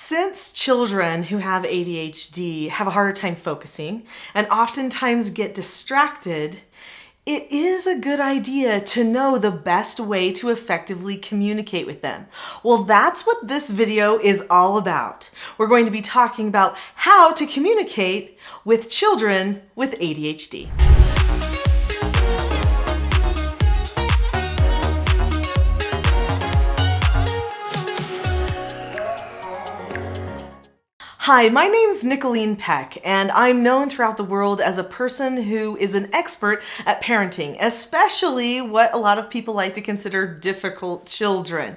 Since children who have ADHD have a harder time focusing and oftentimes get distracted, it is a good idea to know the best way to effectively communicate with them. Well, that's what this video is all about. We're going to be talking about how to communicate with children with ADHD. Hi, my name's Nicolene Peck, and I'm known throughout the world as a person who is an expert at parenting, especially what a lot of people like to consider difficult children.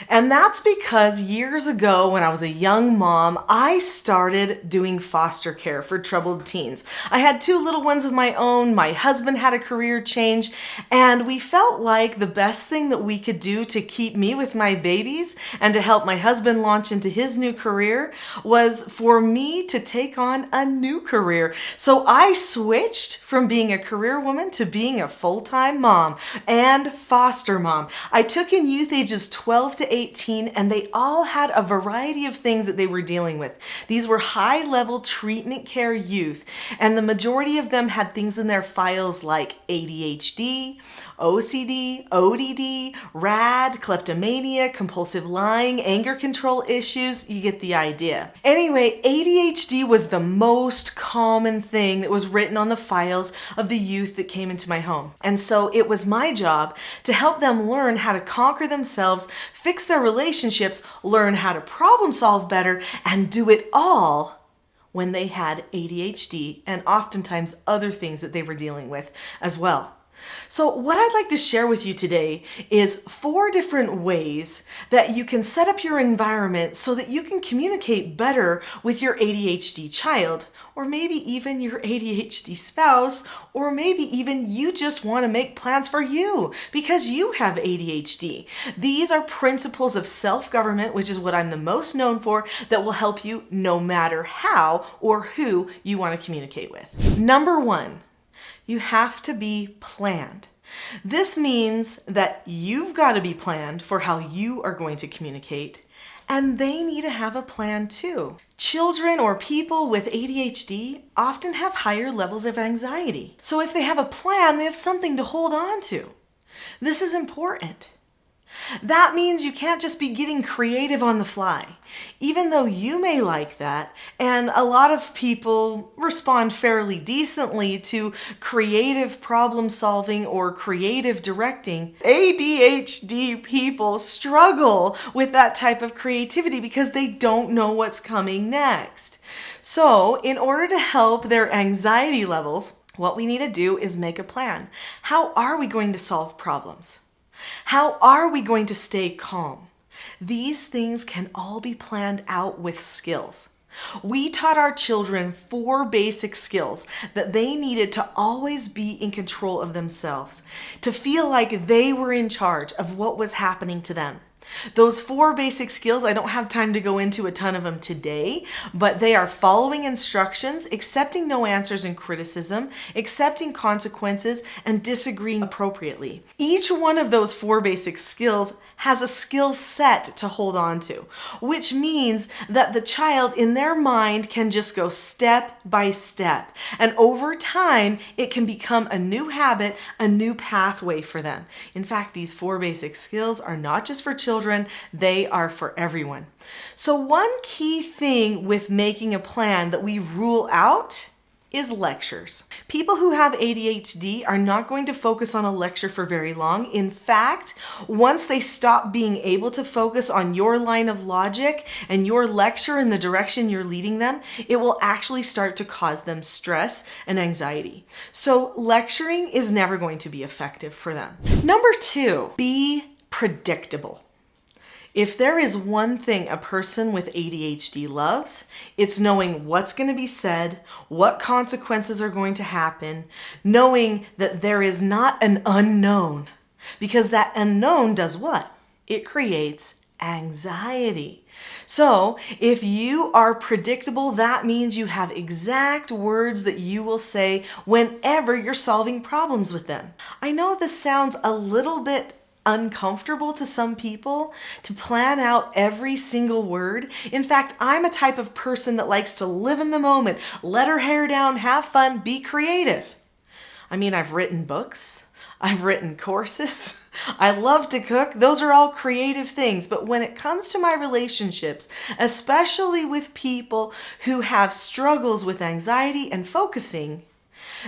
And that's because years ago, when I was a young mom, I started doing foster care for troubled teens. I had two little ones of my own, my husband had a career change, and we felt like the best thing that we could do to keep me with my babies and to help my husband launch into his new career was for me to take on a new career. So I switched from being a career woman to being a full-time mom and foster mom. I took in youth ages 12 to 18, and they all had a variety of things that they were dealing with. These were high-level treatment care youth, and the majority of them had things in their files like ADHD, OCD, ODD, RAD, kleptomania, compulsive lying, anger control issues. You get the idea. Anyway, ADHD was the most common thing that was written on the files of the youth that came into my home. And so it was my job to help them learn how to conquer themselves, fix their relationships, learn how to problem solve better, and do it all when they had ADHD and oftentimes other things that they were dealing with as well. So what I'd like to share with you today is 4 different ways that you can set up your environment so that you can communicate better with your ADHD child, or maybe even your ADHD spouse, or maybe even you just want to make plans for you because you have ADHD. These are principles of self-government, which is what I'm the most known for, that will help you no matter how or who you want to communicate with. Number 1. You have to be planned. This means that you've got to be planned for how you are going to communicate, and they need to have a plan too. Children or people with ADHD often have higher levels of anxiety. So if they have a plan, they have something to hold on to. This is important. That means you can't just be getting creative on the fly. Even though you may like that, and a lot of people respond fairly decently to creative problem solving or creative directing, ADHD people struggle with that type of creativity because they don't know what's coming next. So, in order to help their anxiety levels, what we need to do is make a plan. How are we going to solve problems? How are we going to stay calm? These things can all be planned out with skills. We taught our children 4 basic skills that they needed to always be in control of themselves, to feel like they were in charge of what was happening to them. Those 4 basic skills, I don't have time to go into a ton of them today, but they are following instructions, accepting no answers and criticism, accepting consequences, and disagreeing appropriately. Each one of those 4 basic skills has a skill set to hold on to, which means that the child in their mind can just go step by step. And over time, it can become a new habit, a new pathway for them. In fact, these 4 basic skills are not just for children, they are for everyone. So one key thing with making a plan that we rule out is lectures. People who have ADHD are not going to focus on a lecture for very long. In fact, once they stop being able to focus on your line of logic and your lecture in the direction you're leading them, it will actually start to cause them stress and anxiety. So lecturing is never going to be effective for them. Number 2, be predictable. If there is one thing a person with ADHD loves, it's knowing what's going to be said, what consequences are going to happen, knowing that there is not an unknown. Because that unknown does what? It creates anxiety. So if you are predictable, that means you have exact words that you will say whenever you're solving problems with them. I know this sounds a little bit uncomfortable to some people to plan out every single word. In fact, I'm a type of person that likes to live in the moment, let her hair down, have fun, be creative. I mean, I've written books, I've written courses, I love to cook. Those are all creative things. But when it comes to my relationships, especially with people who have struggles with anxiety and focusing,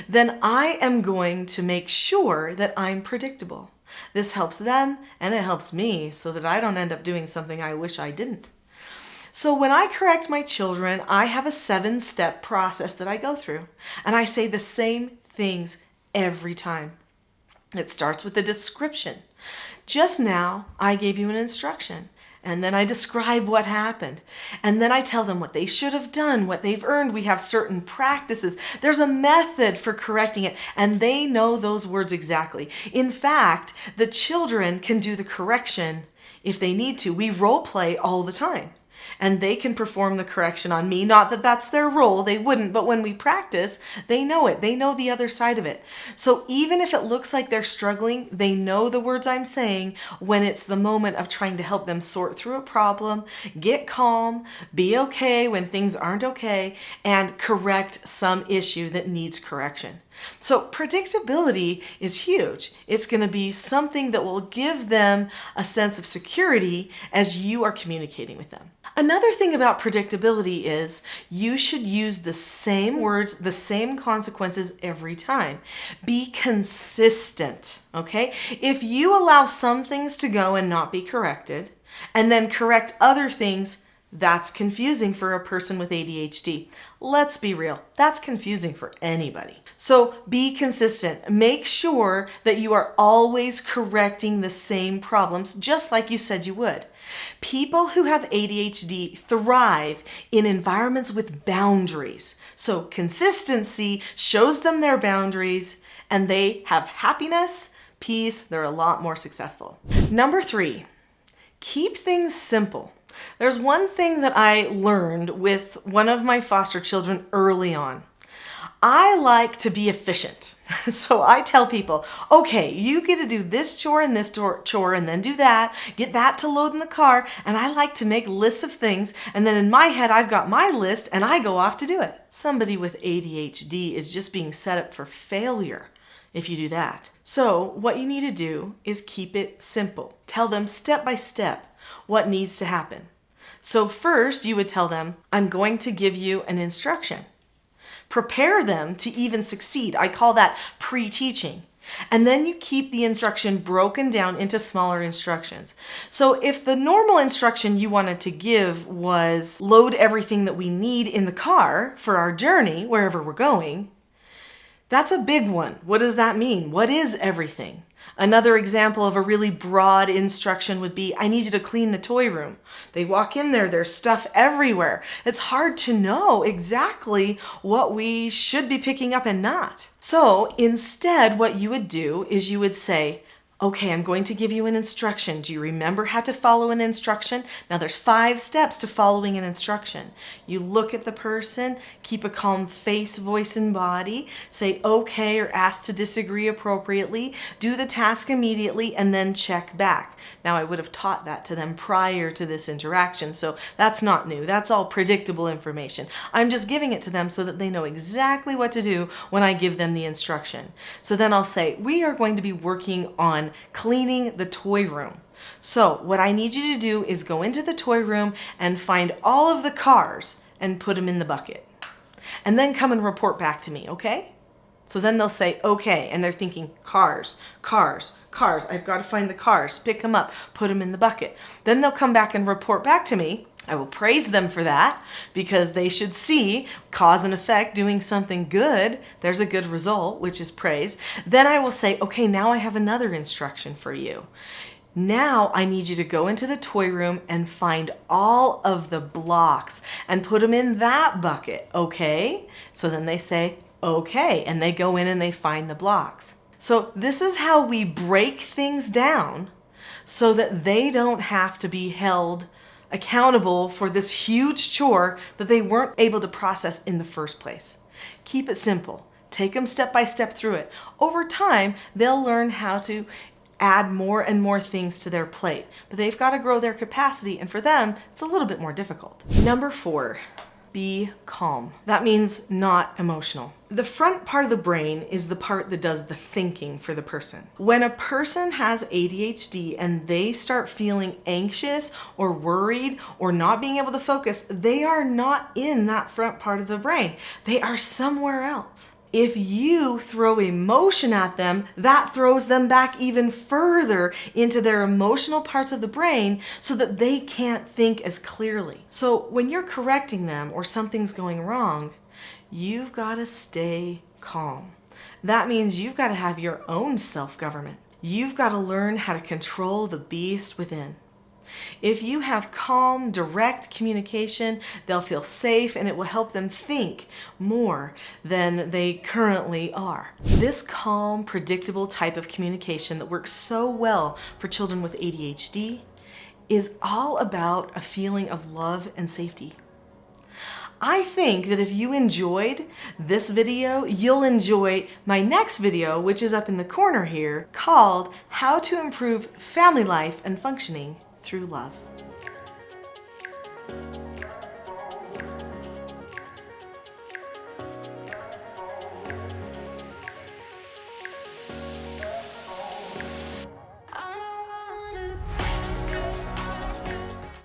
then I am going to make sure that I'm predictable. This helps them and it helps me so that I don't end up doing something I wish I didn't. So when I correct my children, I have a 7-step process that I go through. And I say the same things every time. It starts with a description. Just now, I gave you an instruction. And then I describe what happened. And then I tell them what they should have done, what they've earned. We have certain practices. There's a method for correcting it. And they know those words exactly. In fact, the children can do the correction if they need to. We role play all the time. And they can perform the correction on me. Not that that's their role, they wouldn't, but when we practice, they know it. They know the other side of it. So even if it looks like they're struggling, they know the words I'm saying when it's the moment of trying to help them sort through a problem, get calm, be okay when things aren't okay, and correct some issue that needs correction. So predictability is huge. It's going to be something that will give them a sense of security as you are communicating with them. Another thing about predictability is you should use the same words, the same consequences every time. Be consistent, okay? If you allow some things to go and not be corrected, and then correct other things, that's confusing for a person with ADHD. Let's be real, that's confusing for anybody. So be consistent. Make sure that you are always correcting the same problems, just like you said you would. People who have ADHD thrive in environments with boundaries. So consistency shows them their boundaries and they have happiness, peace, they're a lot more successful. Number 3, keep things simple. There's one thing that I learned with one of my foster children early on. I like to be efficient. So I tell people, okay, you get to do this chore and this chore and then do that, get that to load in the car. And I like to make lists of things. And then in my head, I've got my list and I go off to do it. Somebody with ADHD is just being set up for failure if you do that. So what you need to do is keep it simple. Tell them step by step what needs to happen. So first you would tell them, I'm going to give you an instruction. Prepare them to even succeed. I call that pre-teaching. And then you keep the instruction broken down into smaller instructions. So if the normal instruction you wanted to give was load everything that we need in the car for our journey, wherever we're going, that's a big one. What does that mean? What is everything? Another example of a really broad instruction would be, I need you to clean the toy room. They walk in there, there's stuff everywhere. It's hard to know exactly what we should be picking up and not. So instead, what you would do is you would say, okay, I'm going to give you an instruction. Do you remember how to follow an instruction? Now there's 5 steps to following an instruction. You look at the person, keep a calm face, voice, and body, say okay or ask to disagree appropriately, do the task immediately, and then check back. Now I would have taught that to them prior to this interaction, so that's not new. That's all predictable information. I'm just giving it to them so that they know exactly what to do when I give them the instruction. So then I'll say, we are going to be working on cleaning the toy room. So what I need you to do is go into the toy room and find all of the cars and put them in the bucket. And then come and report back to me, okay? So then they'll say, okay, and they're thinking, cars, cars, cars. I've got to find the cars, pick them up, put them in the bucket. Then they'll come back and report back to me. I will praise them for that because they should see cause and effect doing something good. There's a good result, which is praise. Then I will say, okay, now I have another instruction for you. Now I need you to go into the toy room and find all of the blocks and put them in that bucket, okay? So then they say, okay, and they go in and they find the blocks. So this is how we break things down so that they don't have to be held accountable for this huge chore that they weren't able to process in the first place. Keep it simple. Take them step by step through it. Over time, they'll learn how to add more and more things to their plate, but they've got to grow their capacity, and for them, it's a little bit more difficult. Number 4, be calm. That means not emotional. The front part of the brain is the part that does the thinking for the person. When a person has ADHD and they start feeling anxious or worried or not being able to focus, they are not in that front part of the brain. They are somewhere else. If you throw emotion at them, that throws them back even further into their emotional parts of the brain so that they can't think as clearly. So when you're correcting them or something's going wrong, you've got to stay calm. That means you've got to have your own self-government. You've got to learn how to control the beast within. If you have calm, direct communication, they'll feel safe and it will help them think more than they currently are. This calm, predictable type of communication that works so well for children with ADHD is all about a feeling of love and safety. I think that if you enjoyed this video, you'll enjoy my next video, which is up in the corner here, called How to Improve Family Life and Functioning through Love.